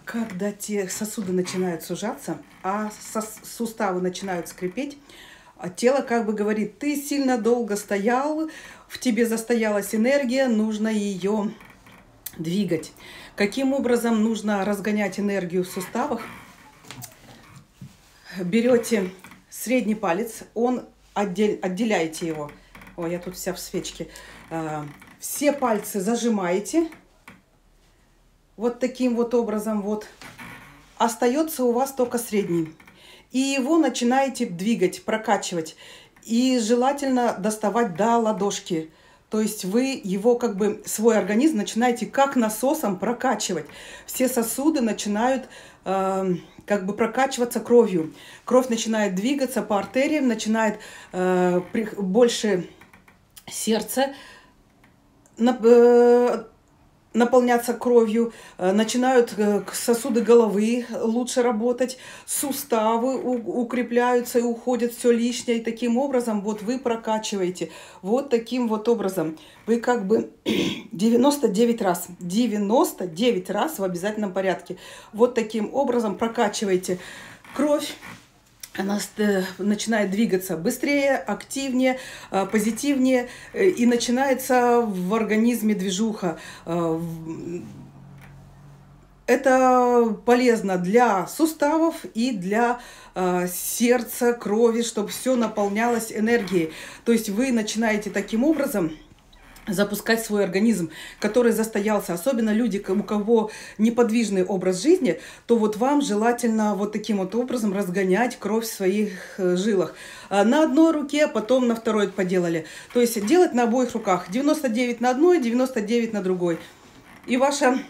Когда те сосуды начинают сужаться, а суставы начинают скрипеть, тело как бы говорит: ты сильно долго стоял, в тебе застоялась энергия, нужно ее двигать. Каким образом нужно разгонять энергию в суставах? Берете средний палец, отделяете его. Ой, я тут вся в свечке. Все пальцы зажимаете. Вот таким вот образом вот. Остается у вас только средний. И его начинаете двигать, прокачивать. И желательно доставать до ладошки. То есть вы его как бы, свой организм начинаете как насосом прокачивать. Все сосуды начинают как бы прокачиваться кровью. Кровь начинает двигаться по артериям, начинает больше сердце наполняться кровью, начинают сосуды головы лучше работать, суставы укрепляются и уходит все лишнее. И таким образом вот вы прокачиваете. Вот таким вот образом. Вы как бы 99 раз в обязательном порядке. Вот таким образом прокачиваете кровь. Она начинает двигаться быстрее, активнее, позитивнее, и начинается в организме движуха. Это полезно для суставов и для сердца, крови, чтобы все наполнялось энергией. То есть вы начинаете таким образом запускать свой организм, который застоялся. Особенно люди, у кого неподвижный образ жизни, то вот вам желательно вот таким вот образом разгонять кровь в своих жилах. На одной руке, потом на второй поделали. То есть делать на обоих руках. 99 на одной, 99 на другой. И ваша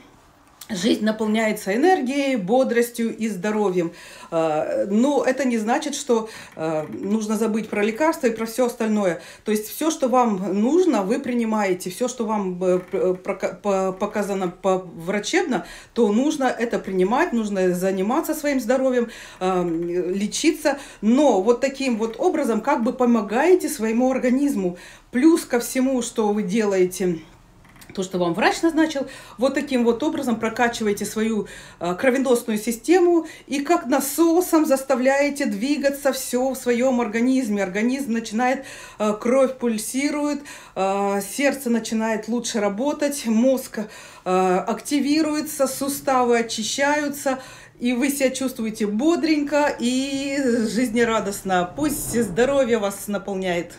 жизнь наполняется энергией, бодростью и здоровьем. Но это не значит, что нужно забыть про лекарства и про все остальное. То есть все, что вам нужно, вы принимаете. Все, что вам показано врачебно, то нужно это принимать, нужно заниматься своим здоровьем, лечиться. Но вот таким вот образом как бы помогаете своему организму. Плюс ко всему, что вы делаете, то, что вам врач назначил, вот таким вот образом прокачиваете свою кровеносную систему и как насосом заставляете двигаться все в своем организме. Организм начинает, кровь пульсирует, сердце начинает лучше работать, мозг активируется, суставы очищаются, и вы себя чувствуете бодренько и жизнерадостно. Пусть здоровье вас наполняет.